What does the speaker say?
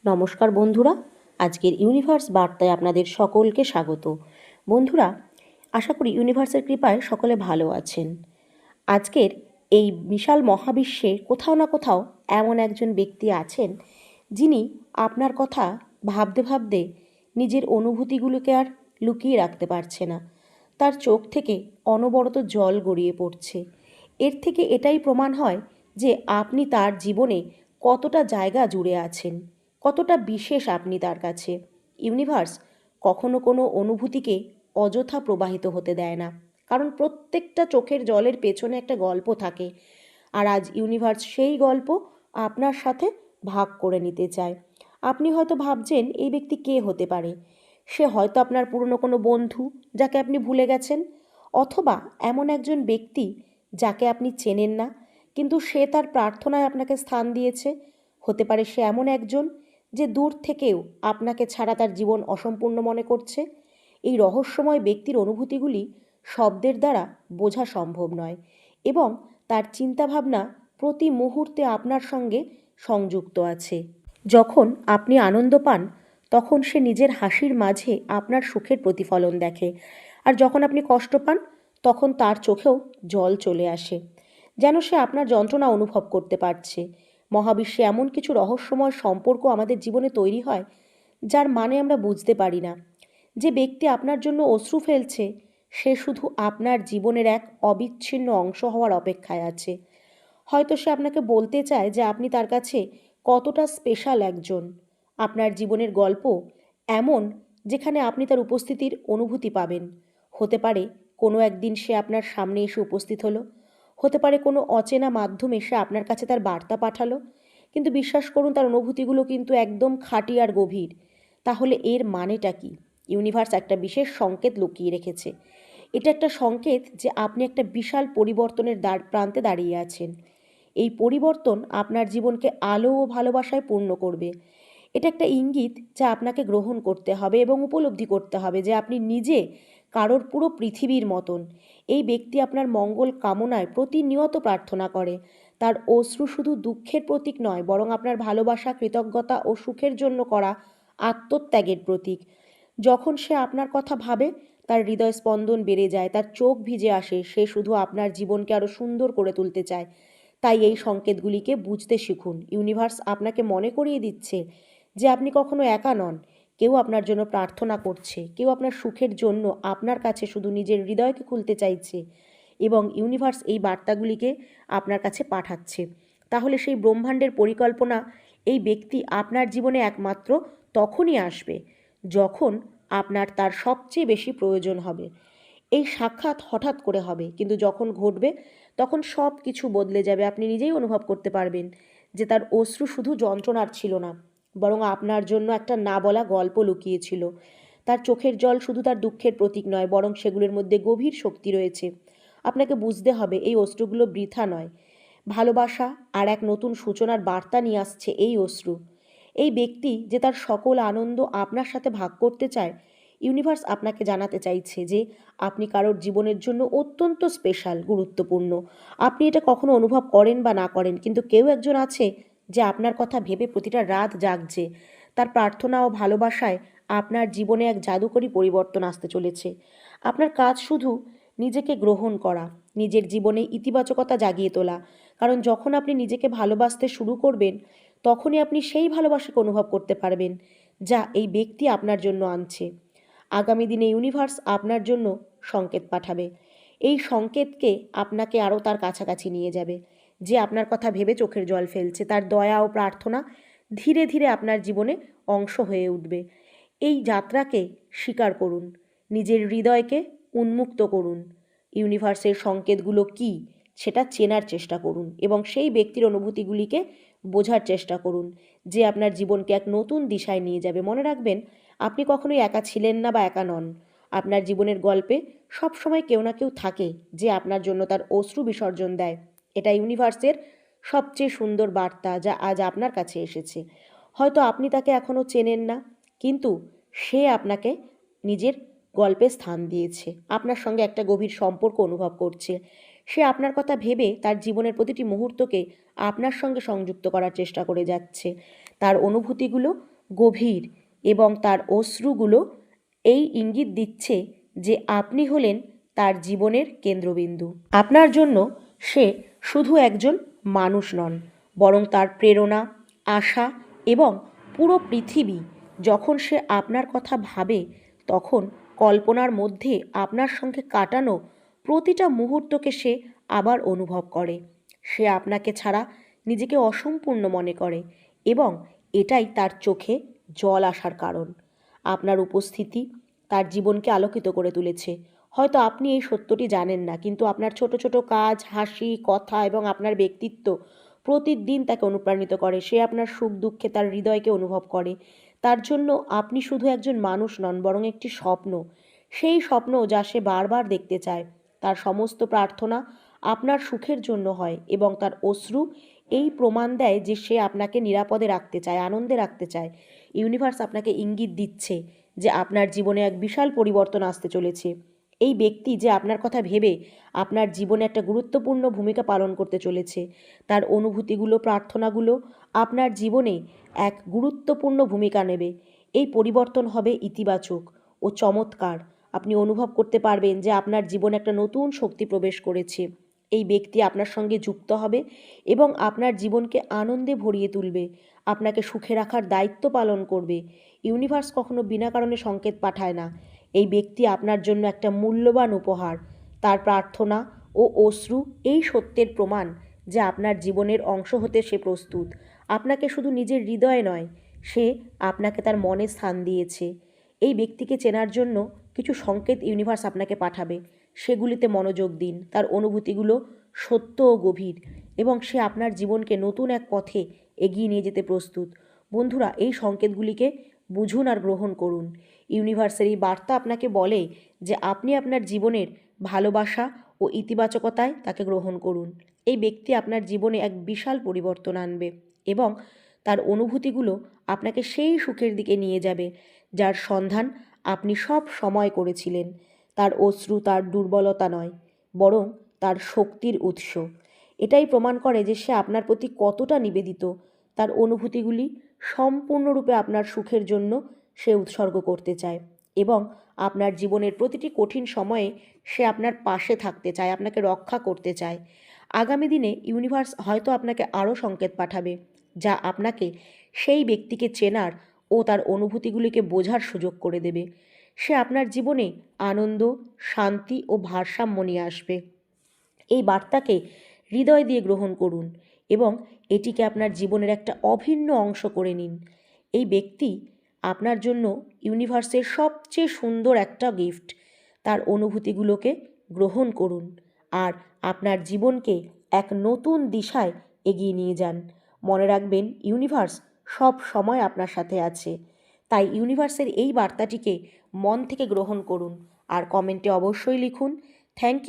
নমস্কার বন্ধুরা, আজকের ইউনিভার্স বার্তায় আপনাদের সকলকে স্বাগত। বন্ধুরা, আশা করি ইউনিভার্সের কৃপায় সকলে ভালো আছেন। আজকের এই বিশাল মহাবিশ্বে কোথাও না কোথাও এমন একজন ব্যক্তি আছেন যিনি আপনার কথা ভাবতে ভাবতে নিজের অনুভূতিগুলোকে আর লুকিয়ে রাখতে পারছে না। তার চোখ থেকে অনবরত জল গড়িয়ে পড়ছে। এর থেকে এটাই প্রমাণ হয় যে আপনি তার জীবনে কতটা জায়গা জুড়ে আছেন, কতটা বিশেষ আপনি তার কাছে। ইউনিভার্স কখনো কোনো অনুভূতিকে অযথা প্রবাহিত হতে দেয় না, কারণ প্রত্যেকটা চোখের জলের পেছনে একটা গল্প থাকে। আর আজ ইউনিভার্স সেই গল্প আপনার সাথে ভাগ করে নিতে চায়। আপনি হয়তো ভাবছেন এই ব্যক্তি কে হতে পারে। সে হয়তো আপনার পুরনো কোনো বন্ধু যাকে আপনি ভুলে গেছেন, অথবা এমন একজন ব্যক্তি যাকে আপনি চেনেন না, কিন্তু সে তার প্রার্থনায় আপনাকে স্থান দিয়েছে। হতে পারে সে এমন একজন যে দূর থেকেও আপনাকে ছাড়া তার জীবন অসম্পূর্ণ মনে করছে। এই রহস্যময় ব্যক্তির অনুভূতিগুলি শব্দের দ্বারা বোঝা সম্ভব নয়, এবং তার চিন্তাভাবনা প্রতি মুহূর্তে আপনার সঙ্গে সংযুক্ত আছে। যখন আপনি আনন্দ পান, তখন সে নিজের হাসির মাঝে আপনার সুখের প্রতিফলন দেখে, আর যখন আপনি কষ্ট পান তখন তার চোখেও জল চলে আসে, যেন সে আপনার যন্ত্রণা অনুভব করতে পারছে। মহাবিশ্বে এমন কিছু রহস্যময় সম্পর্ক আমাদের জীবনে তৈরি হয় যার মানে আমরা বুঝতে পারি না। যে ব্যক্তি আপনার জন্য অশ্রু ফেলছে, সে শুধু আপনার জীবনের এক অবিচ্ছিন্ন অংশ হওয়ার অপেক্ষায় আছে। হয়তো সে আপনাকে বলতে চায় যে আপনি তার কাছে কতটা স্পেশাল একজন। আপনার জীবনের গল্প এমন যেখানে আপনি তার উপস্থিতির অনুভূতি পাবেন। হতে পারে কোনো একদিন সে আপনার সামনে এসে উপস্থিত হলো, হতে পারে কোনো অচেনা মাধ্যমে সে আপনার কাছে তার বার্তা পাঠালো, কিন্তু বিশ্বাস করুন তার অনুভূতিগুলো কিন্তু একদম খাঁটি আর গভীর। তাহলে এর মানেটা কি? ইউনিভার্স একটা বিশেষ সংকেত লুকিয়ে রেখেছে। এটা একটা সংকেত যে আপনি একটা বিশাল পরিবর্তনের প্রান্তে দাঁড়িয়ে আছেন। এই পরিবর্তন আপনার জীবনকে আলো ও ভালোবাসায় পূর্ণ করবে। এটা একটা ইঙ্গিত যা আপনাকে গ্রহণ করতে হবে এবং উপলব্ধি করতে হবে যে আপনি নিজে কারোর পুরো পৃথিবীর মতন। এই ব্যক্তি আপনার মঙ্গল কামনায় প্রতিনিয়ত প্রার্থনা করে। তার অশ্রু শুধু দুঃখের প্রতীক নয়, বরং আপনার ভালোবাসা, কৃতজ্ঞতা ও সুখের জন্য করা আত্মত্যাগের প্রতীক। যখন সে আপনার কথা ভাবে, তার হৃদয় স্পন্দন বেড়ে যায়, তার চোখ ভিজে আসে। সে শুধু আপনার জীবনকে আরও সুন্দর করে তুলতে চায়। তাই এই সংকেতগুলিকে বুঝতে শিখুন। ইউনিভার্স আপনাকে মনে করিয়ে দিচ্ছে যে আপনি কখনো একা নন। কেউ আপনার জন্য প্রার্থনা করছে, কেউ আপনার সুখের জন্য আপনার কাছে শুধু নিজের হৃদয়কে খুলতে চাইছে, এবং ইউনিভার্স এই বার্তাগুলিকে আপনার কাছে পাঠাচ্ছে। তাহলে সেই ব্রহ্মাণ্ডের পরিকল্পনা, এই ব্যক্তি আপনার জীবনে একমাত্র তখনই আসবে যখন আপনার তার সবচেয়ে বেশি প্রয়োজন হবে। এই সাক্ষাৎ হঠাৎ করে হবে, কিন্তু যখন ঘটবে তখন সব কিছু বদলে যাবে। আপনি নিজেই অনুভব করতে পারবেন যে তার অশ্রু শুধু যন্ত্রণার ছিল না, বরং আপনার জন্য একটা না বলা গল্প লুকিয়েছিল। তার চোখের জল শুধু তার দুঃখের প্রতীক নয়, বরং সেগুলোর মধ্যে গভীর শক্তি রয়েছে। আপনাকে বুঝতে হবে এই অশ্রুগুলো বৃথা নয়। ভালোবাসা আর এক নতুন সূচনার বার্তা নিয়ে আসছে এই অশ্রু। এই ব্যক্তি যে তার সকল আনন্দ আপনার সাথে ভাগ করতে চায়। ইউনিভার্স আপনাকে জানাতে চাইছে যে আপনি কারোর জীবনের জন্য অত্যন্ত স্পেশাল, গুরুত্বপূর্ণ। আপনি এটা কখনো অনুভব করেন বা না করেন, কিন্তু কেউ একজন আছে যে আপনার কথা ভেবে প্রতিটা রাত জাগছে। তার প্রার্থনা ও ভালোবাসায় আপনার জীবনে এক জাদুকরী পরিবর্তন আসতে চলেছে। আপনার কাজ শুধু নিজেকে গ্রহণ করা, নিজের জীবনে ইতিবাচকতা জাগিয়ে তোলা। কারণ যখন আপনি নিজেকে ভালোবাসতে শুরু করবেন, তখনই আপনি সেই ভালোবাসাকে অনুভব করতে পারবেন যা এই ব্যক্তি আপনার জন্য আনছে। আগামী দিনে ইউনিভার্স আপনার জন্য সংকেত পাঠাবে। এই সংকেতকে আপনাকে আরও তার কাছাকাছি নিয়ে যাবে। যে আপনার কথা ভেবে চোখের জল ফেলছে, তার দয়া ও প্রার্থনা ধীরে ধীরে আপনার জীবনে অংশ হয়ে উঠবে। এই যাত্রাকে স্বীকার করুন, নিজের হৃদয়কে উন্মুক্ত করুন। ইউনিভার্সের সংকেতগুলো কী সেটা চেনার চেষ্টা করুন, এবং সেই ব্যক্তির অনুভূতিগুলিকে বোঝার চেষ্টা করুন যে আপনার জীবনকে এক নতুন দিশায় নিয়ে যাবে। মনে রাখবেন, আপনি কখনোই একা ছিলেন না বা একা নন। আপনার জীবনের গল্পে সবসময় কেউ না কেউ থাকে যে আপনার জন্য তার অশ্রু বিসর্জন দেয়। এটা ইউনিভার্সের সবচেয়ে সুন্দর বার্তা যা আজ আপনার কাছে এসেছে। হয়তো আপনি তাকে এখনও চেনেন না, কিন্তু সে আপনাকে নিজের গল্পে স্থান দিয়েছে, আপনার সঙ্গে একটা গভীর সম্পর্ক অনুভব করছে। সে আপনার কথা ভেবে তার জীবনের প্রতিটি মুহূর্তকে আপনার সঙ্গে সংযুক্ত করার চেষ্টা করে যাচ্ছে। তার অনুভূতিগুলো গভীর এবং তার অশ্রুগুলো এই ইঙ্গিত দিচ্ছে যে আপনি হলেন তার জীবনের কেন্দ্রবিন্দু। আপনার জন্য সে শুধু একজন মানুষ নন, বরং তার প্রেরণা, আশা এবং পুরো পৃথিবী। যখন সে আপনার কথা ভাবে তখন কল্পনার মধ্যে আপনার সঙ্গে কাটানো প্রতিটা মুহূর্তকে সে আবার অনুভব করে। সে আপনাকে ছাড়া নিজেকে অসম্পূর্ণ মনে করে এবং এটাই তার চোখে জল আসার কারণ। আপনার উপস্থিতি তার জীবনকে আলোকিত করে তুলেছে। হয়তো আপনি এই সত্যটি জানেন না, কিন্তু আপনার ছোট ছোট কাজ, হাসি, কথা এবং আপনার ব্যক্তিত্ব প্রতিদিন তাকে অনুপ্রাণিত করে। সে আপনার সুখ দুঃখে তার হৃদয়কে অনুভব করে। তার জন্য আপনি শুধু একজন মানুষ নন, বরং একটি স্বপ্ন। সেই স্বপ্ন যা সে বারবার দেখতে চায়। তার সমস্ত প্রার্থনা আপনার সুখের জন্য হয় এবং তার অশ্রু এই প্রমাণ দেয় যে সে আপনাকে নিরাপদে রাখতে চায়, আনন্দে রাখতে চায়। ইউনিভার্স আপনাকে ইঙ্গিত দিচ্ছে যে আপনার জীবনে এক বিশাল পরিবর্তন আসতে চলেছে। এই ব্যক্তি যে আপনার কথা ভেবে আপনার জীবনে একটা গুরুত্বপূর্ণ ভূমিকা পালন করতে চলেছে। তার অনুভূতিগুলো, প্রার্থনাগুলো আপনার জীবনে এক গুরুত্বপূর্ণ ভূমিকা নেবে। এই পরিবর্তন হবে ইতিবাচক ও চমৎকার। আপনি অনুভব করতে পারবেন যে আপনার জীবনে একটা নতুন শক্তি প্রবেশ করেছে। এই ব্যক্তি আপনার সঙ্গে যুক্ত হবে এবং আপনার জীবনকে আনন্দে ভরিয়ে তুলবে, আপনাকে সুখে রাখার দায়িত্ব পালন করবে। ইউনিভার্স কখনো বিনা কারণে সংকেত পাঠায় না। এই ব্যক্তি আপনার জন্য একটা মূল্যবান উপহার। তার প্রার্থনা ও অশ্রু এই সত্যের প্রমাণ যে আপনার জীবনের অংশ হতে সে প্রস্তুত। আপনাকে শুধু নিজের হৃদয়ে নয়, সে আপনাকে তার মনে স্থান দিয়েছে। এই ব্যক্তিকে চেনার জন্য কিছু সংকেত ইউনিভার্স আপনাকে পাঠাবে। সেগুলিতে মনোযোগ দিন। তার অনুভূতিগুলো সত্য ও গভীর এবং সে আপনার জীবনকে নতুন এক পথে এগিয়ে নিয়ে যেতে প্রস্তুত। বন্ধুরা, এই সংকেতগুলিকে বুঝুন আর গ্রহণ করুন। ইউনিভার্সের এই বার্তা আপনাকে বলে যে আপনি আপনার জীবনের ভালোবাসা ও ইতিবাচকতায় তাকে গ্রহণ করুন। এই ব্যক্তি আপনার জীবনে এক বিশাল পরিবর্তন আনবে এবং তার অনুভূতিগুলো আপনাকে সেই সুখের দিকে নিয়ে যাবে যার সন্ধান আপনি সব সময় করেছিলেন। তার অশ্রু তার দুর্বলতা নয়, বরং তার শক্তির উৎস। এটাই প্রমাণ করে যে সে আপনার প্রতি কতটা নিবেদিত। তার অনুভূতিগুলি সম্পূর্ণরূপে আপনার সুখের জন্য সে উৎসর্গ করতে চায় এবং আপনার জীবনের প্রতিটি কঠিন সময়ে সে আপনার পাশে থাকতে চায়, আপনাকে রক্ষা করতে চায়। আগামী দিনে ইউনিভার্স হয়তো আপনাকে আরও সংকেত পাঠাবে যা আপনাকে সেই ব্যক্তিকে চেনার ও তার অনুভূতিগুলিকে বোঝার সুযোগ করে দেবে। সে আপনার জীবনে আনন্দ, শান্তি ও ভারসাম্য নিয়ে আসবে। এই বার্তাকে হৃদয় দিয়ে গ্রহণ করুন এবং এটিকে আপনার জীবনের একটা অভিন্ন অংশ করে নিন। এই ব্যক্তি আপনার জন্য ইউনিভার্সের সবচেয়ে সুন্দর একটা গিফট। তার অনুভূতিগুলোকে গ্রহণ করুন আর আপনার জীবনকে এক নতুন দিশায় এগিয়ে নিয়ে যান। মনে রাখবেন, ইউনিভার্স সব সময় আপনার সাথে আছে। তাই ইউনিভার্সের এই বার্তাটিকে মন থেকে গ্রহণ করুন আর কমেন্টে অবশ্যই লিখুন, থ্যাংক ইউ।